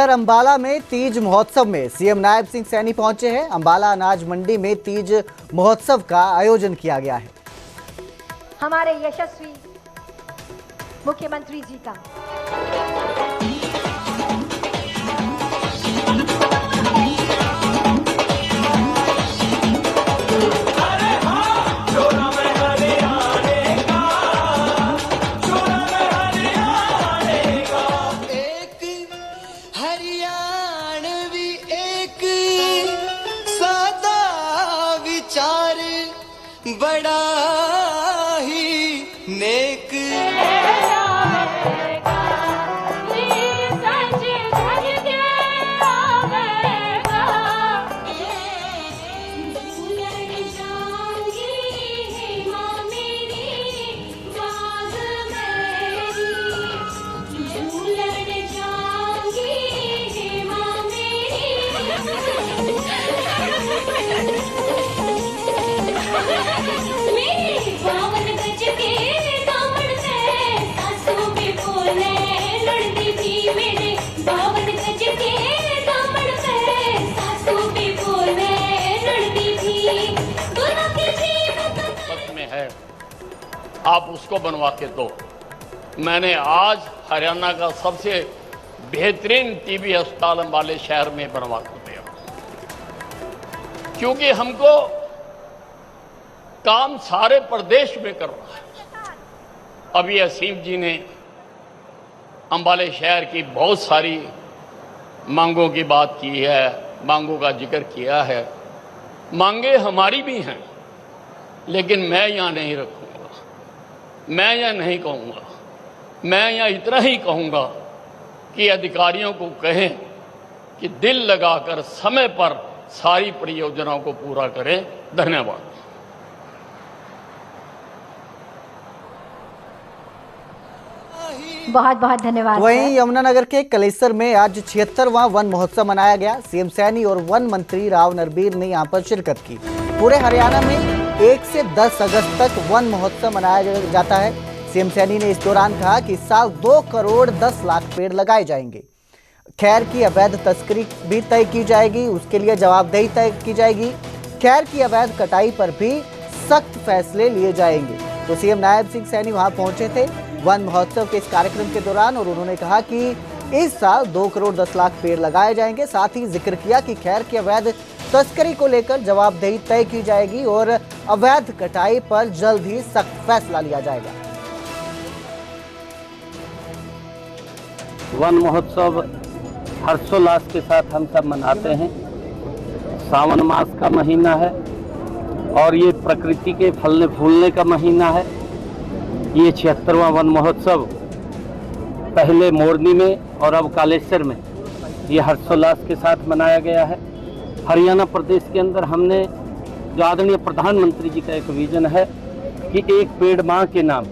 अंबाला में तीज महोत्सव में सीएम नायब सिंह सैनी पहुंचे हैं। अंबाला अनाज मंडी में तीज महोत्सव का आयोजन किया गया है। हमारे यशस्वी मुख्यमंत्री जी का हरियाणवी एक सादा विचार बड़ा ही नेक आप उसको बनवा के दो। मैंने आज हरियाणा का सबसे बेहतरीन टीबी अस्पताल अंबाले शहर में बनवा कर दिया, क्योंकि हमको काम सारे प्रदेश में कर रहा है। अभी असीम जी ने अंबाले शहर की बहुत सारी मांगों की बात की है, मांगों का जिक्र किया है। मांगे हमारी भी हैं, लेकिन मैं यहाँ नहीं रखूंगा, मैं यह नहीं कहूँगा। मैं यह इतना ही कहूँगा कि अधिकारियों को कहें कि दिल लगाकर समय पर सारी परियोजनाओं को पूरा करें। धन्यवाद। बहुत बहुत धन्यवाद। वहीं यमुनानगर के कलेसर में आज 76वां वन महोत्सव मनाया गया। सीएम सैनी और वन मंत्री राव नरबीर ने यहां पर शिरकत की। पूरे हरियाणा में 1 से 10 अगस्त तक वन महोत्सव मनाया जाता है। सीएम सैनी ने इस दौरान कहा कि इस साल 2 करोड़ 10 लाख पेड़ लगाए जाएंगे। खैर की अवैध तस्करी भी तय की जाएगी, उसके लिए जवाबदेही तय की जाएगी। खैर की अवैध कटाई पर भी सख्त फैसले लिए जाएंगे। तो सीएम नायब सिंह सैनी वहां पहुंचे थे वन महोत्सव के इस कार्यक्रम के दौरान, और उन्होंने कहा कि इस साल 2 करोड़ 10 लाख पेड़ लगाए जाएंगे। साथ ही जिक्र किया कि खैर की अवैध तस्करी को लेकर जवाबदेही तय की जाएगी और अवैध कटाई पर जल्द ही सख्त फैसला लिया जाएगा। वन महोत्सव हर्षोल्लास के साथ हम सब मनाते हैं। सावन मास का महीना है और ये प्रकृति के फलने फूलने का महीना है। ये 76वां वन महोत्सव पहले मोरनी में और अब कालेश्वर में ये हर्षोल्लास के साथ मनाया गया है। हरियाणा प्रदेश के अंदर हमने जो आदरणीय प्रधानमंत्री जी का एक विजन है कि एक पेड़ माँ के नाम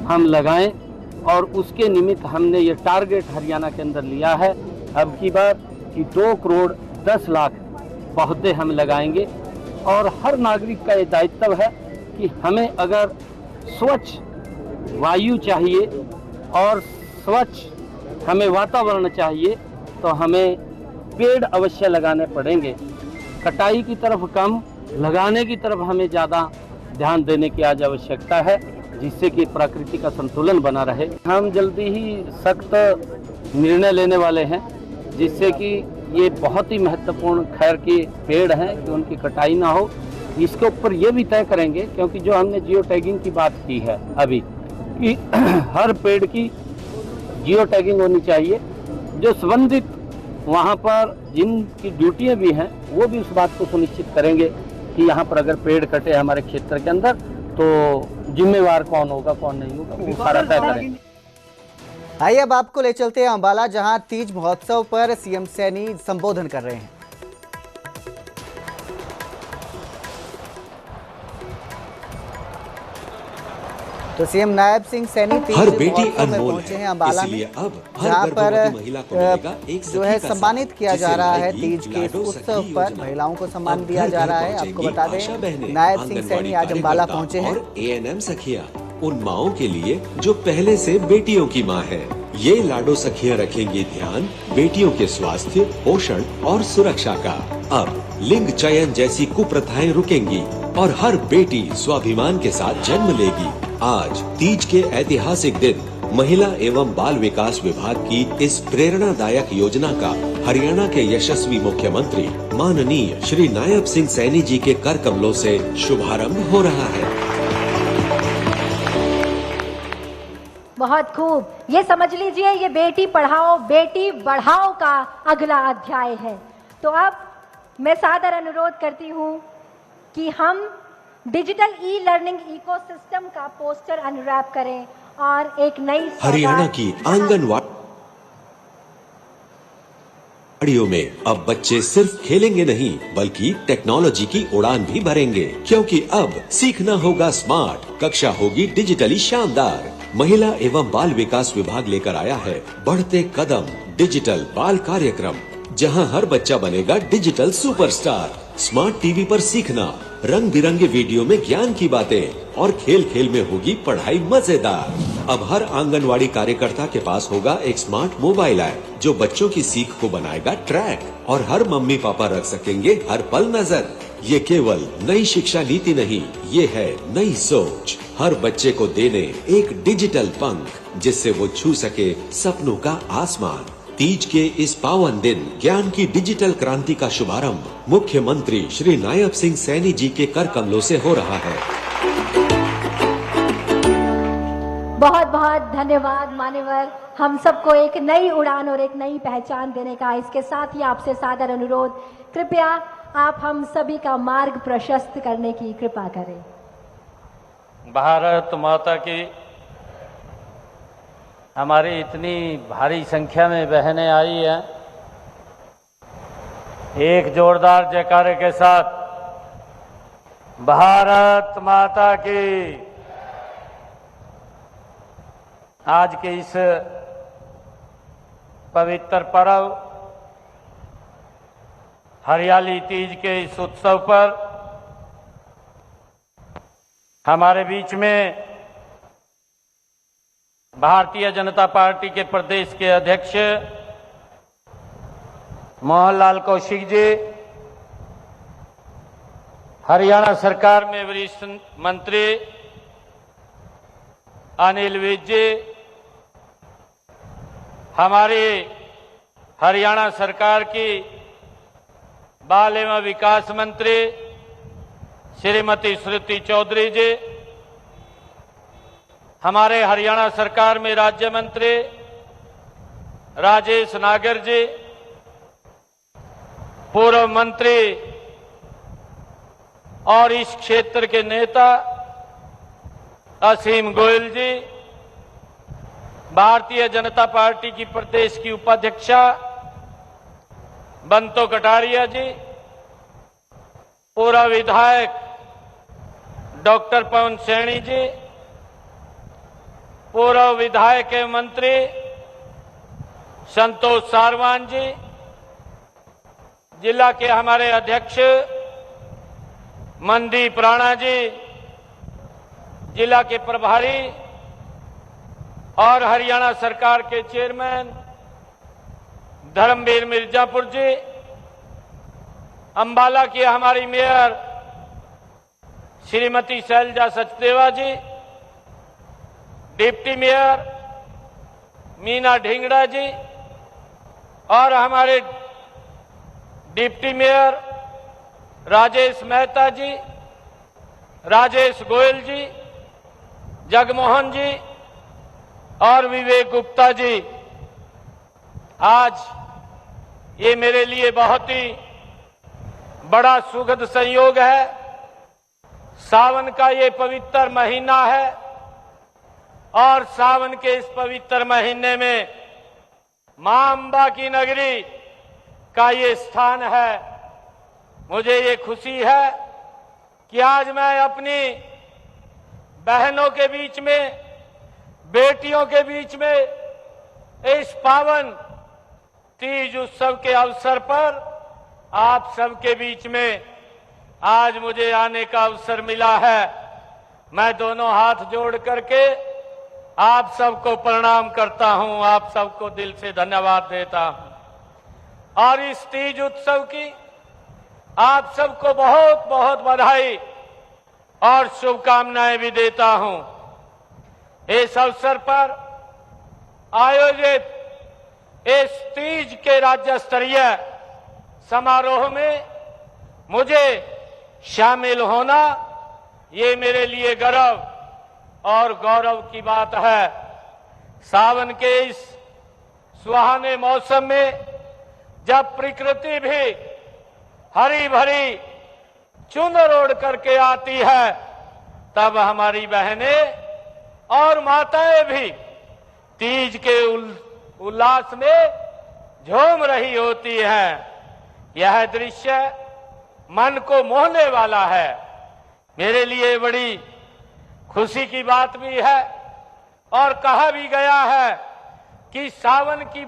हम लगाएं, और उसके निमित्त हमने ये टारगेट हरियाणा के अंदर लिया है अब की बार कि 2 करोड़ 10 लाख पौधे हम लगाएंगे। और हर नागरिक का ये दायित्व है कि हमें अगर स्वच्छ वायु चाहिए और स्वच्छ हमें वातावरण चाहिए तो हमें पेड़ अवश्य लगाने पड़ेंगे। कटाई की तरफ कम, लगाने की तरफ हमें ज़्यादा ध्यान देने की आज आवश्यकता है, जिससे कि प्रकृति का संतुलन बना रहे। हम जल्दी ही सख्त निर्णय लेने वाले हैं, जिससे कि ये बहुत ही महत्वपूर्ण खैर के पेड़ हैं कि उनकी कटाई ना हो। इसके ऊपर ये भी तय करेंगे, क्योंकि जो हमने जियो टैगिंग की बात की है अभी कि हर पेड़ की जियो टैगिंग होनी चाहिए। जो संबंधित वहाँ पर जिनकी ड्यूटियाँ भी हैं वो भी उस बात को सुनिश्चित करेंगे कि यहाँ पर अगर पेड़ कटे हमारे क्षेत्र के अंदर तो जिम्मेवार कौन होगा कौन नहीं होगा, वो सारा तय करेंगे। आइए अब आपको ले चलते हैं अंबाला, जहां तीज महोत्सव पर सीएम सैनी संबोधन कर रहे हैं। तो सीएम नायब सिंह सैनी तीज महोत्सव में पहुंचे हैं अंबाला में, जहां पर जो है सम्मानित किया जा रहा है। तीज के उत्सव पर महिलाओं को सम्मान दिया जा रहा है। आपको बता दें नायब सिंह सैनी आज अंबाला पहुंचे हैं। ANM सखिया उन माओं के लिए जो पहले से बेटियों की माँ है। ये लाडो सखियां रखेंगी ध्यान बेटियों के स्वास्थ्य, पोषण और सुरक्षा का। अब लिंग चयन जैसी कुप्रथाएं रुकेंगी और हर बेटी स्वाभिमान के साथ जन्म लेगी। आज तीज के ऐतिहासिक दिन महिला एवं बाल विकास विभाग की इस प्रेरणादायक योजना का हरियाणा के यशस्वी मुख्यमंत्री माननीय श्री नायब सिंह सैनी जी के कर कमलों से शुभारंभ हो रहा है। बहुत खूब। ये समझ लीजिए, ये बेटी पढ़ाओ बेटी बढ़ाओ का अगला अध्याय है। तो अब मैं सादर अनुरोध करती हूँ कि हम डिजिटल ई लर्निंग इकोसिस्टम का पोस्टर अनरैप करें और एक नई हरियाणा की आंगनवाड़ियों में अब बच्चे सिर्फ खेलेंगे नहीं बल्कि टेक्नोलॉजी की उड़ान भी भरेंगे, क्योंकि अब सीखना होगा स्मार्ट, कक्षा होगी डिजिटली शानदार। महिला एवं बाल विकास विभाग लेकर आया है बढ़ते कदम डिजिटल बाल कार्यक्रम, जहां हर बच्चा बनेगा डिजिटल सुपरस्टार। स्मार्ट टीवी पर सीखना, रंग बिरंगे वीडियो में ज्ञान की बातें और खेल खेल में होगी पढ़ाई मजेदार। अब हर आंगनवाड़ी कार्यकर्ता के पास होगा एक स्मार्ट मोबाइल ऐप जो बच्चों की सीख को बनाएगा ट्रैक, और हर मम्मी पापा रख सकेंगे हर पल नजर। ये केवल नई शिक्षा नीति नहीं, ये है नई सोच। हर बच्चे को देने एक डिजिटल पंख जिससे वो छू सके सपनों का आसमान। तीज के इस पावन दिन ज्ञान की डिजिटल क्रांति का शुभारंभ मुख्यमंत्री श्री नायब सिंह सैनी जी के कर कमलों से हो रहा है। बहुत बहुत धन्यवाद मान्यवर, हम सबको एक नई उड़ान और एक नई पहचान देने का। इसके साथ ही आपसे सादर अनुरोध, कृपया आप हम सभी का मार्ग प्रशस्त करने की कृपा करें। भारत माता की हमारी इतनी भारी संख्या में बहनें आई हैं, एक जोरदार जयकारे के साथ भारत माता की। आज के इस पवित्र पर्व हरियाली तीज के इस उत्सव पर हमारे बीच में भारतीय जनता पार्टी के प्रदेश के अध्यक्ष मोहनलाल कौशिक जी, हरियाणा सरकार में वरिष्ठ मंत्री अनिल विज जी, हमारी हरियाणा सरकार की बाल एवं विकास मंत्री श्रीमती श्रुति चौधरी जी, हमारे हरियाणा सरकार में राज्य मंत्री राजेश नागर जी, पूर्व मंत्री और इस क्षेत्र के नेता असीम गोयल जी, भारतीय जनता पार्टी की प्रदेश की उपाध्यक्षा बंतो कटारिया जी, पूर्व विधायक डॉक्टर पवन सैनी जी, पूर्व विधायक एवं मंत्री संतोष सारवान जी, जिला के हमारे अध्यक्ष मनदीप राणा जी, जिला के प्रभारी और हरियाणा सरकार के चेयरमैन धर्मवीर मिर्जापुर जी, अंबाला की हमारी मेयर श्रीमती शैलजा सचदेवा जी, डिप्टी मेयर मीना ढिंगड़ा जी और हमारे डिप्टी मेयर राजेश मेहता जी, राजेश गोयल जी, जगमोहन जी और विवेक गुप्ता जी। आज ये मेरे लिए बहुत ही बड़ा सुखद संयोग है। सावन का ये पवित्र महीना है और सावन के इस पवित्र महीने में मां अंबा की नगरी का ये स्थान है। मुझे ये खुशी है कि आज मैं अपनी बहनों के बीच में, बेटियों के बीच में इस पावन तीज उत्सव के अवसर पर आप सबके बीच में आज मुझे आने का अवसर मिला है। मैं दोनों हाथ जोड़ करके आप सबको प्रणाम करता हूं, आप सबको दिल से धन्यवाद देता हूं और इस तीज उत्सव की आप सबको बहुत बहुत बधाई और शुभकामनाएं भी देता हूं। इस अवसर पर आयोजित इस तीज के राज्य स्तरीय समारोह में मुझे शामिल होना ये मेरे लिए गर्व और गौरव की बात है। सावन के इस सुहाने मौसम में जब प्रकृति भी हरी भरी चुनर ओढ़ करके आती है, तब हमारी बहनें और माताएं भी तीज के उल्लास में झूम रही होती हैं। यह दृश्य मन को मोहने वाला है। मेरे लिए बड़ी खुशी की बात भी है और कहा भी गया है कि सावन की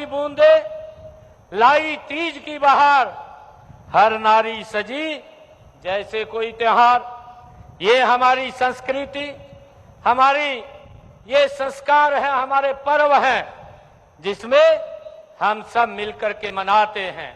बूंदे लाई तीज की बहार, हर नारी सजी जैसे कोई त्योहार। ये हमारी संस्कृति, हमारी ये संस्कार है, हमारे पर्व हैं जिसमें हम सब मिलकर के मनाते हैं।